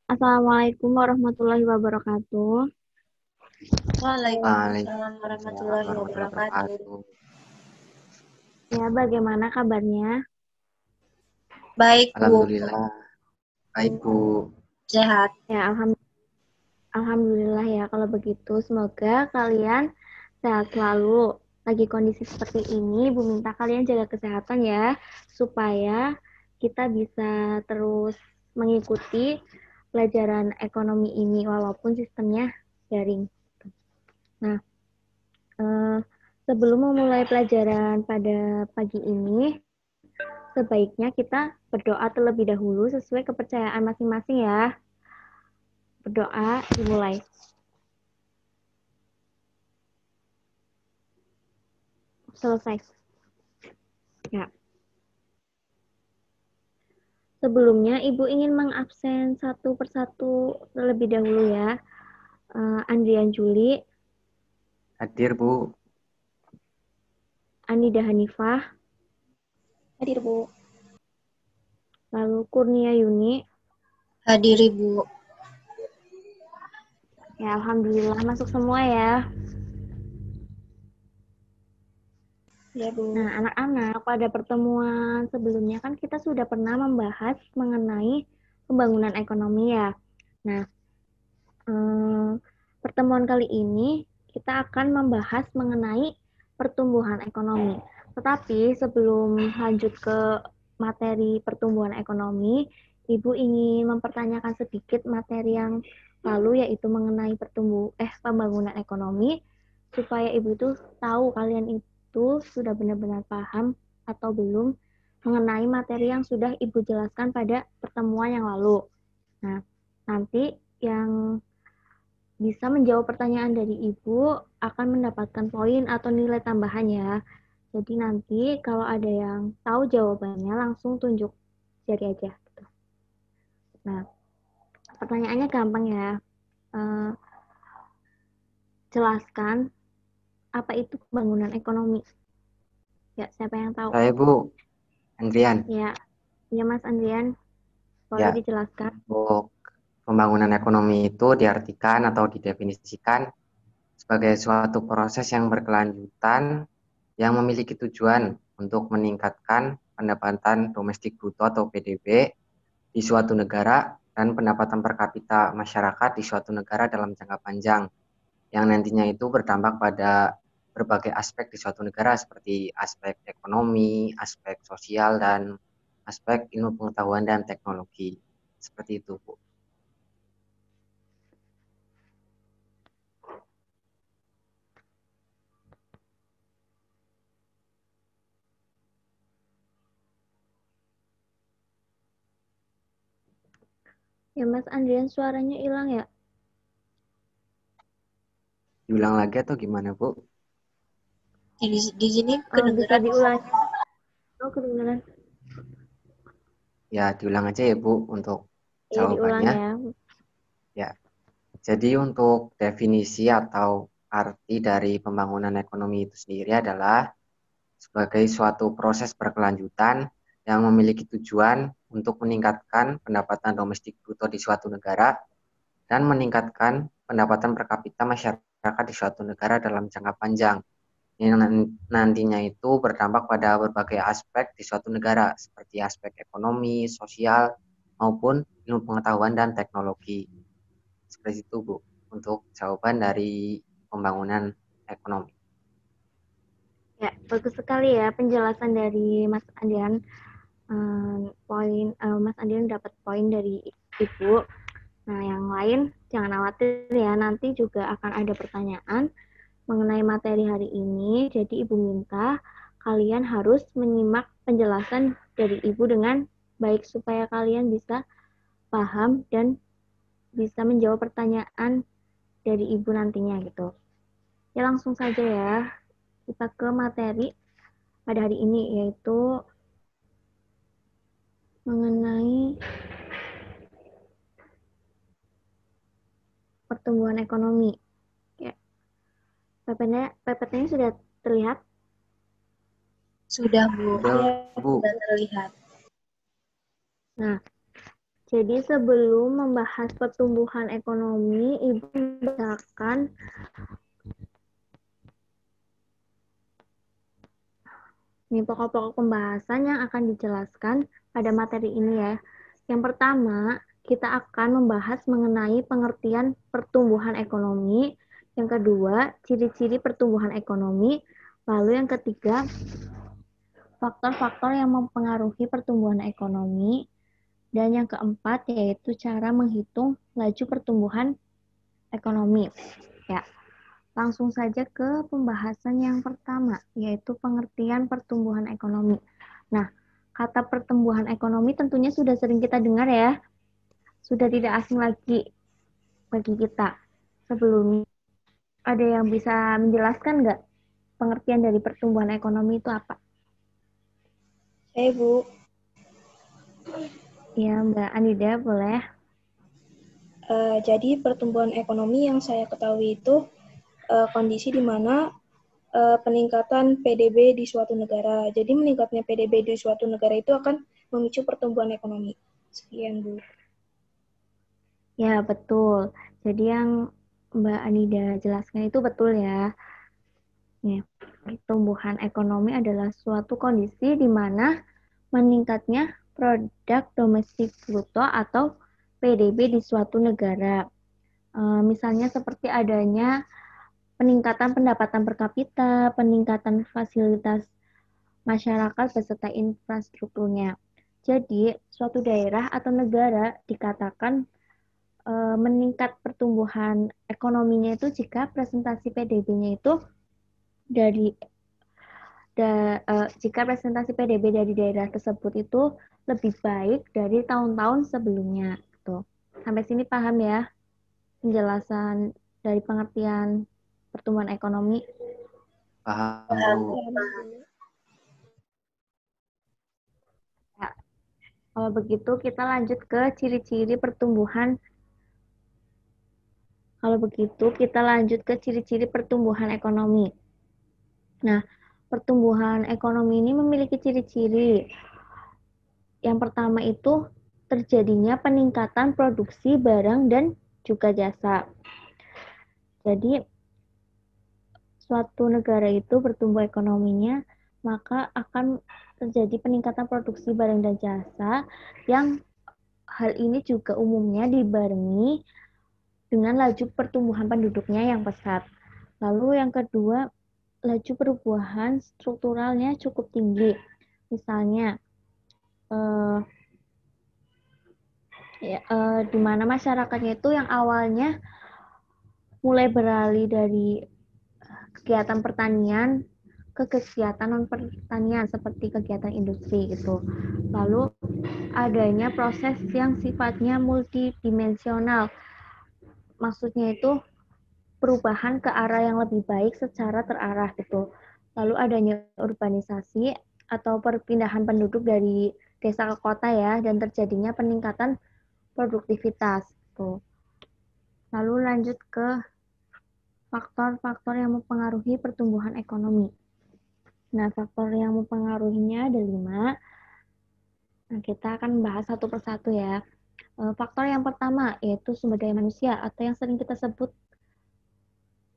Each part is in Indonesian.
Assalamualaikum warahmatullahi wabarakatuh. Waalaikumsalam Waalaikumsalam warahmatullahi warahmatullahi wabarakatuh. wabarakatuh. Ya, bagaimana kabarnya? Baik, Bu. Alhamdulillah, baik Bu. Sehat. Ya, alhamdulillah ya kalau begitu. Semoga kalian sehat selalu. Lagi kondisi seperti ini, Bu minta kalian jaga kesehatan ya, supaya kita bisa terus mengikuti pelajaran ekonomi ini walaupun sistemnya daring. Nah, eh, sebelum memulai pelajaran pada pagi ini, sebaiknya kita berdoa terlebih dahulu sesuai kepercayaan masing-masing ya. Berdoa dimulai. Selesai. Ya. Sebelumnya, Ibu ingin mengabsen satu persatu terlebih dahulu ya. Andrian Juli, Hadir Bu. Anida Hanifah, Hadir, Bu. lalu Kurnia Yuni. Hadir, Ibu. Ya, alhamdulillah masuk semua ya. Ya, Bu. Nah, anak-anak, pada pertemuan sebelumnya kan kita sudah pernah membahas mengenai pembangunan ekonomi ya. Nah, pertemuan kali ini kita akan membahas mengenai pertumbuhan ekonomi. Tetapi sebelum lanjut ke materi pertumbuhan ekonomi, Ibu ingin mempertanyakan sedikit materi yang lalu yaitu mengenai pembangunan ekonomi supaya Ibu itu tahu kalian itu sudah benar-benar paham atau belum mengenai materi yang sudah Ibu jelaskan pada pertemuan yang lalu. Nah, nanti yang bisa menjawab pertanyaan dari Ibu akan mendapatkan poin atau nilai tambahan ya. Jadi nanti kalau ada yang tahu jawabannya langsung tunjuk jari aja. Gitu. Nah, pertanyaannya gampang ya. Eh, jelaskan apa itu pembangunan ekonomi. Ya, siapa yang tahu? Saya Bu, Andrian. Ya, ya Mas Andrian, boleh Ya, dijelaskan? untuk pembangunan ekonomi itu diartikan atau didefinisikan sebagai suatu proses yang berkelanjutan yang memiliki tujuan untuk meningkatkan pendapatan domestik bruto atau PDB di suatu negara dan pendapatan per kapita masyarakat di suatu negara dalam jangka panjang, yang nantinya itu berdampak pada berbagai aspek di suatu negara seperti aspek ekonomi, aspek sosial, dan aspek ilmu pengetahuan dan teknologi. Seperti itu, Bu. Ya Mas Andrian, suaranya hilang ya? Diulang lagi atau gimana, Bu? Di sini Bisa kedengeran. diulangi? Oh, kedengeran. Ya, diulang aja ya, Bu, untuk Iya, diulang jawabannya. ya. Ya, jadi untuk definisi atau arti dari pembangunan ekonomi itu sendiri adalah sebagai suatu proses berkelanjutan yang memiliki tujuan untuk meningkatkan pendapatan domestik bruto di suatu negara dan meningkatkan pendapatan per kapita masyarakat di suatu negara dalam jangka panjang, yang nantinya itu berdampak pada berbagai aspek di suatu negara seperti aspek ekonomi, sosial, maupun ilmu pengetahuan dan teknologi. Seperti itu, Bu, untuk jawaban dari pembangunan ekonomi. Ya, bagus sekali ya penjelasan dari Mas Andrian. Mas Andrian dapat poin dari Ibu. Nah, yang lain jangan khawatir ya, nanti juga akan ada pertanyaan mengenai materi hari ini. Jadi Ibu minta kalian harus menyimak penjelasan dari Ibu dengan baik supaya kalian bisa paham dan bisa menjawab pertanyaan dari Ibu nantinya gitu. Ya langsung saja ya, kita ke materi pada hari ini yaitu mengenai pertumbuhan ekonomi. Ya, PPT-nya sudah terlihat? Sudah, Bu. Udah, Bu. Sudah terlihat. Nah, Jadi sebelum membahas pertumbuhan ekonomi, Ibu membacakan ini pokok-pokok pembahasan yang akan dijelaskan pada materi ini ya. Yang pertama, kita akan membahas mengenai pengertian pertumbuhan ekonomi. Yang kedua, ciri-ciri pertumbuhan ekonomi. Lalu yang ketiga, faktor-faktor yang mempengaruhi pertumbuhan ekonomi. Dan yang keempat, yaitu cara menghitung laju pertumbuhan ekonomi. Ya, langsung saja ke pembahasan yang pertama, yaitu pengertian pertumbuhan ekonomi. Nah, kata pertumbuhan ekonomi tentunya sudah sering kita dengar ya, sudah tidak asing lagi bagi kita. Sebelumnya, ada yang bisa menjelaskan nggak pengertian dari pertumbuhan ekonomi itu apa? Saya, Bu. Ya, Mbak Anida, boleh. Jadi pertumbuhan ekonomi yang saya ketahui itu kondisi di mana peningkatan PDB di suatu negara. Jadi meningkatnya PDB di suatu negara itu akan memicu pertumbuhan ekonomi. Sekian, Bu. Ya, betul. Jadi yang Mbak Anida jelaskan itu betul ya. Ya, pertumbuhan ekonomi adalah suatu kondisi di mana meningkatnya produk domestik bruto atau PDB di suatu negara. Misalnya seperti adanya peningkatan pendapatan per kapita, peningkatan fasilitas masyarakat beserta infrastrukturnya. Jadi, suatu daerah atau negara dikatakan meningkat pertumbuhan ekonominya itu jika presentasi PDB-nya itu dari jika presentasi PDB dari daerah tersebut itu lebih baik dari tahun-tahun sebelumnya. Tuh. Sampai sini paham ya penjelasan dari pengertian pertumbuhan ekonomi? Paham, Bu. Ya. Kalau begitu kita lanjut ke ciri-ciri pertumbuhan. Kalau begitu kita lanjut ke ciri-ciri pertumbuhan ekonomi. Nah, pertumbuhan ekonomi ini memiliki ciri-ciri. Yang pertama itu terjadinya peningkatan produksi barang dan juga jasa. Jadi, suatu negara itu bertumbuh ekonominya, maka akan terjadi peningkatan produksi barang dan jasa yang hal ini juga umumnya dibarengi dengan laju pertumbuhan penduduknya yang pesat. Lalu yang kedua, laju perubahan strukturalnya cukup tinggi. Misalnya, di mana masyarakatnya itu yang awalnya mulai beralih dari kegiatan pertanian ke kegiatan non pertanian seperti kegiatan industri gitu. Lalu adanya proses yang sifatnya multidimensional. Maksudnya itu perubahan ke arah yang lebih baik secara terarah gitu. Lalu adanya urbanisasi atau perpindahan penduduk dari desa ke kota ya, dan terjadinya peningkatan produktivitas gitu. Lalu lanjut ke faktor-faktor yang mempengaruhi pertumbuhan ekonomi. Nah, faktor yang mempengaruhinya ada 5. Nah, kita akan bahas satu persatu ya. Faktor yang pertama yaitu sumber daya manusia atau yang sering kita sebut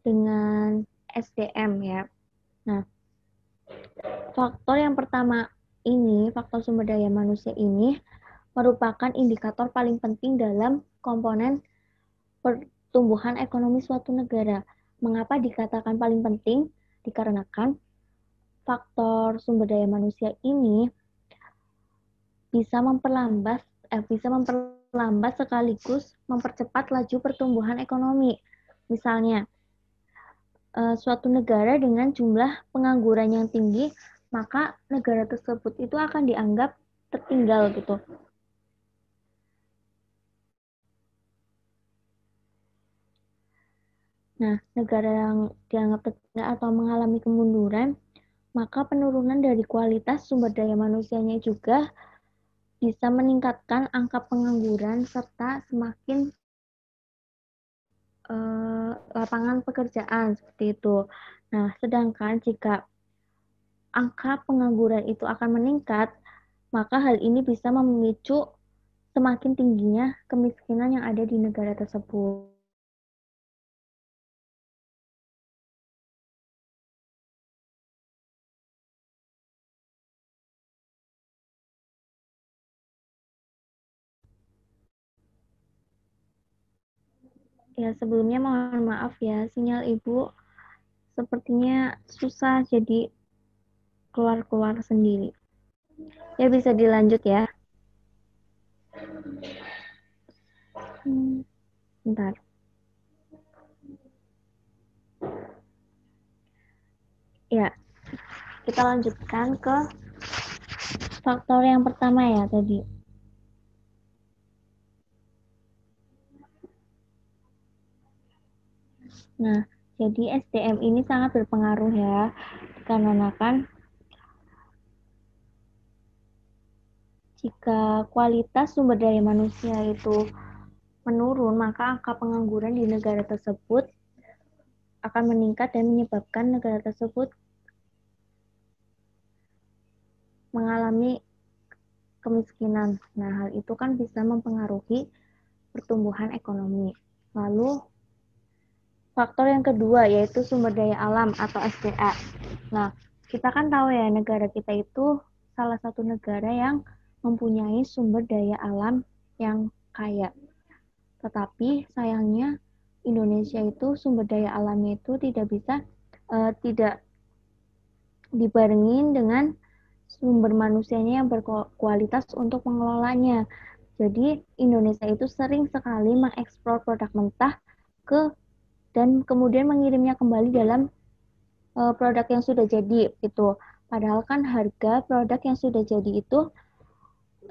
dengan SDM ya. Nah, faktor yang pertama ini, faktor sumber daya manusia ini merupakan indikator paling penting dalam komponen pertumbuhan ekonomi suatu negara. Mengapa dikatakan paling penting? Dikarenakan faktor sumber daya manusia ini bisa memperlambat sekaligus mempercepat laju pertumbuhan ekonomi. Misalnya, suatu negara dengan jumlah pengangguran yang tinggi, maka negara tersebut itu akan dianggap tertinggal gitu. Nah, negara yang dianggap tertinggal atau mengalami kemunduran, maka penurunan dari kualitas sumber daya manusianya juga bisa meningkatkan angka pengangguran serta semakin lapangan pekerjaan seperti itu. Nah, sedangkan jika angka pengangguran itu akan meningkat, maka hal ini bisa memicu semakin tingginya kemiskinan yang ada di negara tersebut. Ya, sebelumnya mohon maaf ya, sinyal Ibu sepertinya susah, jadi keluar-keluar sendiri. Ya, bisa dilanjut ya. Bentar. Ya, kita lanjutkan ke faktor yang pertama ya tadi. Nah, jadi SDM ini sangat berpengaruh ya, dikarenakan jika kualitas sumber daya manusia itu menurun, maka angka pengangguran di negara tersebut akan meningkat dan menyebabkan negara tersebut mengalami kemiskinan. Nah, hal itu kan bisa mempengaruhi pertumbuhan ekonomi. Lalu, faktor yang kedua yaitu sumber daya alam atau SDA. Nah, kita kan tahu ya negara kita itu salah satu negara yang mempunyai sumber daya alam yang kaya. Tetapi sayangnya Indonesia itu sumber daya alamnya itu tidak dibarengin dengan sumber manusianya yang berkualitas untuk mengelolanya. Jadi Indonesia itu sering sekali mengekspor produk mentah dan kemudian mengirimnya kembali dalam produk yang sudah jadi itu. Padahal kan harga produk yang sudah jadi itu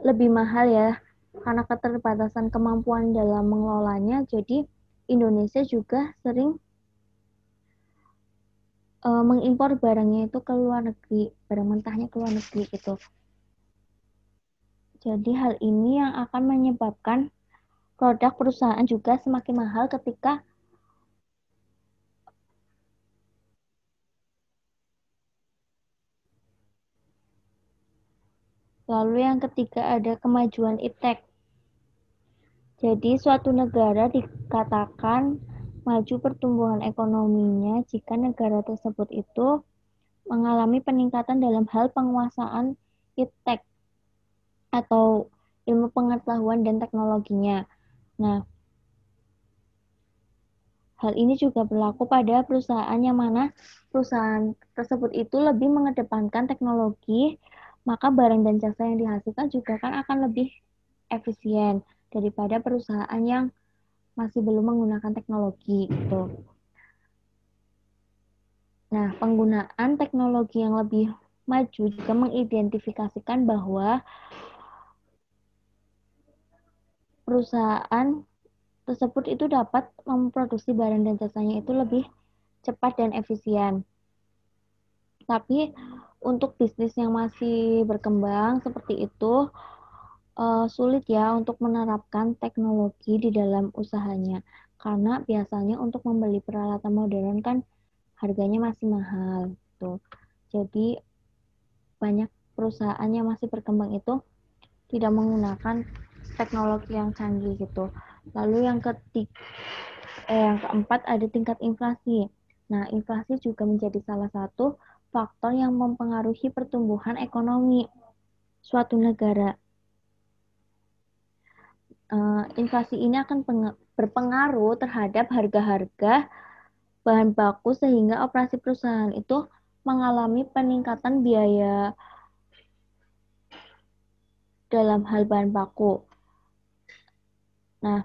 lebih mahal ya karena keterbatasan kemampuan dalam mengelolanya. Jadi Indonesia juga sering mengimpor barangnya itu ke luar negeri, barang mentahnya ke luar negeri gitu. Jadi hal ini yang akan menyebabkan produk perusahaan juga semakin mahal ketika lalu yang ketiga ada kemajuan iptek. Jadi suatu negara dikatakan maju pertumbuhan ekonominya jika negara tersebut itu mengalami peningkatan dalam hal penguasaan iptek atau ilmu pengetahuan dan teknologinya. Nah, hal ini juga berlaku pada perusahaan yang mana perusahaan tersebut itu lebih mengedepankan teknologi, maka barang dan jasa yang dihasilkan juga kan akan lebih efisien daripada perusahaan yang masih belum menggunakan teknologi gitu. Nah, penggunaan teknologi yang lebih maju juga mengidentifikasikan bahwa perusahaan tersebut itu dapat memproduksi barang dan jasanya itu lebih cepat dan efisien. Tapi untuk bisnis yang masih berkembang seperti itu sulit ya untuk menerapkan teknologi di dalam usahanya. Karena biasanya untuk membeli peralatan modern kan harganya masih mahal gitu. Jadi banyak perusahaan yang masih berkembang itu tidak menggunakan teknologi yang canggih gitu. Lalu yang keempat ada tingkat inflasi. Nah, inflasi juga menjadi salah satu faktor yang mempengaruhi pertumbuhan ekonomi suatu negara. Inflasi ini akan berpengaruh terhadap harga-harga bahan baku sehingga operasi perusahaan itu mengalami peningkatan biaya dalam hal bahan baku. Nah,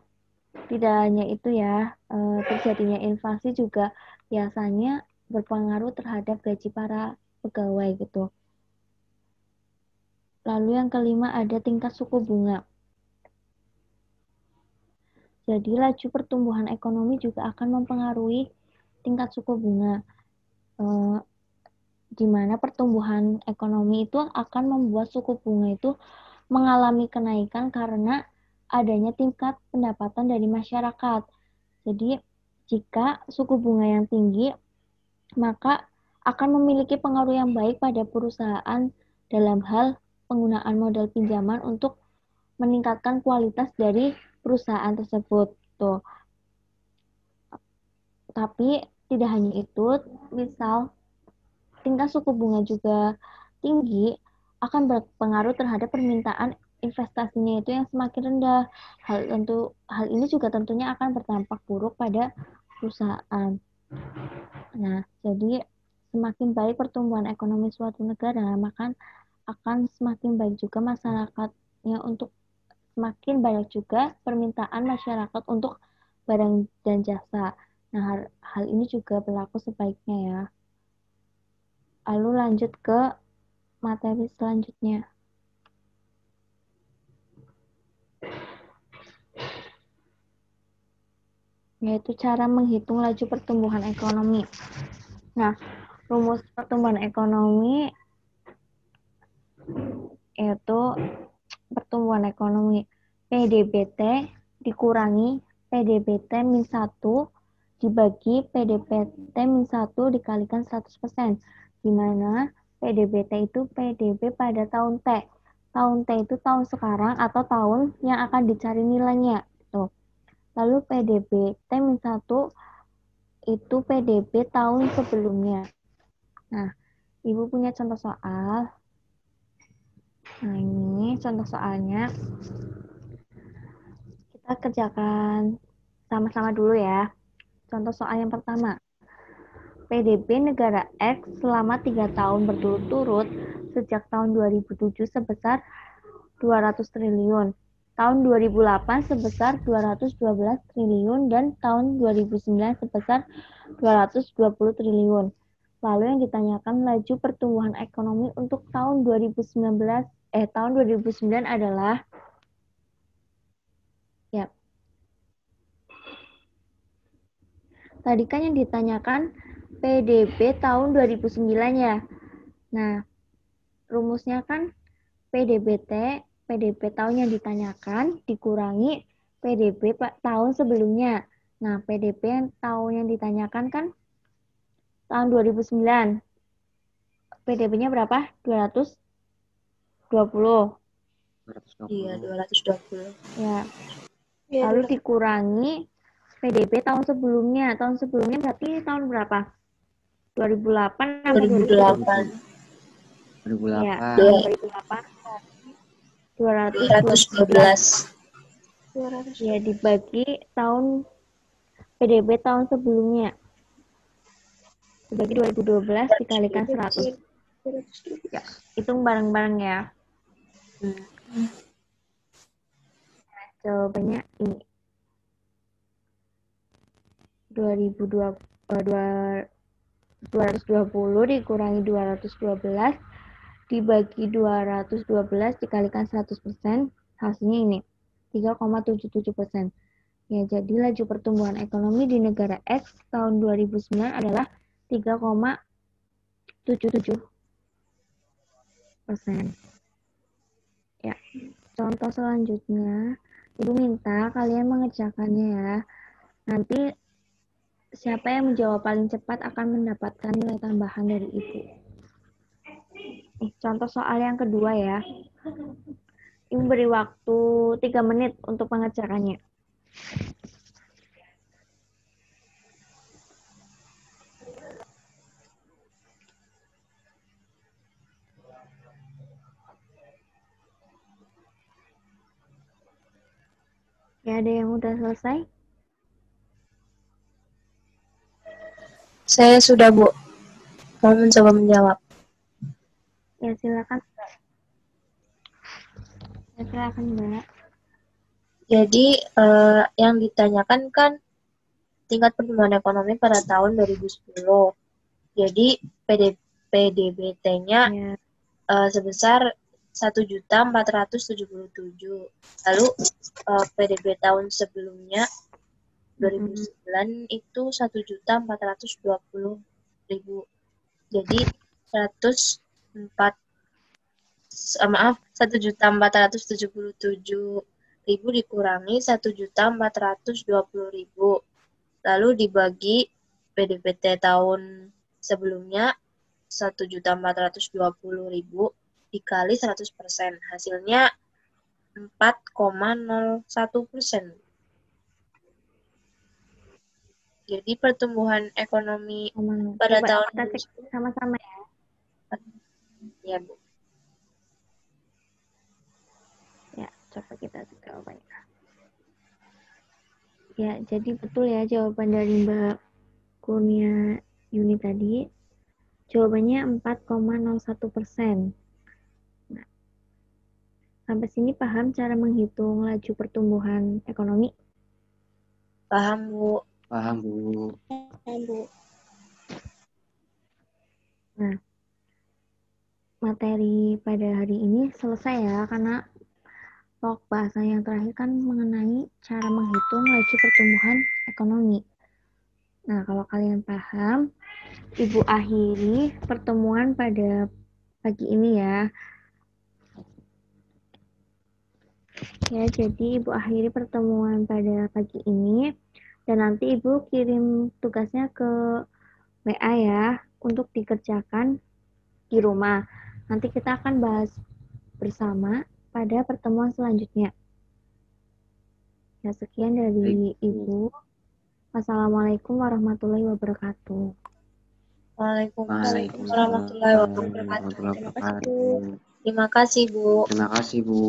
tidak hanya itu ya, terjadinya inflasi juga biasanya berpengaruh terhadap gaji para pegawai gitu. Lalu yang kelima ada tingkat suku bunga. Jadi laju pertumbuhan ekonomi juga akan mempengaruhi tingkat suku bunga. Di mana pertumbuhan ekonomi itu akan membuat suku bunga itu mengalami kenaikan karena adanya tingkat pendapatan dari masyarakat. Jadi, jika suku bunga yang tinggi, maka akan memiliki pengaruh yang baik pada perusahaan dalam hal penggunaan modal pinjaman untuk meningkatkan kualitas dari perusahaan tersebut. Tuh. Tapi tidak hanya itu, misal tingkat suku bunga juga tinggi, akan berpengaruh terhadap permintaan investasinya itu yang semakin rendah. Hal ini juga tentunya akan berdampak buruk pada perusahaan. Nah, jadi semakin baik pertumbuhan ekonomi suatu negara, maka akan semakin baik juga masyarakatnya untuk semakin banyak juga permintaan masyarakat untuk barang dan jasa. Nah, hal ini juga berlaku sebaiknya ya. Lalu lanjut ke materi selanjutnya, yaitu cara menghitung laju pertumbuhan ekonomi. Nah, rumus pertumbuhan ekonomi yaitu pertumbuhan ekonomi PDBT dikurangi PDBT min 1 dibagi PDBT min 1 dikalikan 100%, di mana PDBT itu PDB pada tahun T. Tahun T itu tahun sekarang atau tahun yang akan dicari nilainya. Gitu. Lalu PDBT min 1 itu PDB tahun sebelumnya. Nah, Ibu punya contoh soal. Nah, ini contoh soalnya. Kita kerjakan sama-sama dulu ya. Contoh soal yang pertama. PDB negara X selama 3 tahun berturut-turut sejak tahun 2007 sebesar 200 triliun. Tahun 2008 sebesar 212 triliun dan tahun 2009 sebesar 220 triliun. Lalu yang ditanyakan laju pertumbuhan ekonomi untuk tahun 2009 adalah ya. Tadi kan yang ditanyakan PDB tahun 2009 ya. Nah, rumusnya kan PDB tahun yang ditanyakan dikurangi PDB tahun sebelumnya. Nah, PDB tahun yang ditanyakan kan tahun 2009. PDB-nya berapa? 220. Iya, 220. Ya. Lalu dikurangi PDB tahun sebelumnya. Tahun sebelumnya berarti tahun berapa? 2008 atau 2008. 2008. Ya, 2008. 212. Ya, dibagi tahun PDB tahun sebelumnya. Dibagi 2012 dikalikan 100. Ya, hitung bareng-bareng ya. Nah, jawabannya ini. 220 dikurangi 212 dibagi 212 dikalikan 100%, hasilnya ini 3,77%. Ya, jadi laju pertumbuhan ekonomi di negara X tahun 2009 adalah 3,77%. Ya, contoh selanjutnya, Ibu minta kalian mengerjakannya ya. Nanti siapa yang menjawab paling cepat akan mendapatkan nilai tambahan dari Ibu. Contoh soal yang kedua ya. Ibu beri waktu 3 menit untuk mengerjakannya. Ya, ada yang udah selesai? Saya sudah, Bu. Mau mencoba menjawab. Ya, silakan. Ya, silakan, Mbak. Jadi, yang ditanyakan kan tingkat pertumbuhan ekonomi pada tahun 2010. Jadi, PDBT-nya Ya. Sebesar 1.477.000. Lalu PDB tahun sebelumnya 2009 itu 1.420.000. Jadi 1.477.000 dikurangi 1.420.000. Lalu dibagi PDBT tahun sebelumnya 1.420.000 dikali 100%. Hasilnya 4,01%. Jadi pertumbuhan ekonomi pada Coba tahun kita cek sama-sama ya. ya, Bu. Ya, coba kita cek jawabannya. Ya, jadi betul ya jawaban dari Mbak Kurnia Yuni tadi. Jawabannya 4,01%. Nah, sampai sini paham cara menghitung laju pertumbuhan ekonomi? Paham, Bu. Paham, Bu. Paham, Bu. Nah, materi pada hari ini selesai ya, karena pokok bahasa yang terakhir kan mengenai cara menghitung laju pertumbuhan ekonomi. Nah, kalau kalian paham, Ibu akhiri pertemuan pada pagi ini ya. Ya, jadi Ibu akhiri pertemuan pada pagi ini, dan nanti Ibu kirim tugasnya ke WA ya, untuk dikerjakan di rumah. Nanti kita akan bahas bersama pada pertemuan selanjutnya. Ya, sekian dari Ibu. Wassalamualaikum warahmatullahi wabarakatuh. Waalaikumsalam warahmatullahi wabarakatuh. Warahmatullahi wabarakatuh. Terima kasih, Bu. Terima kasih, Bu.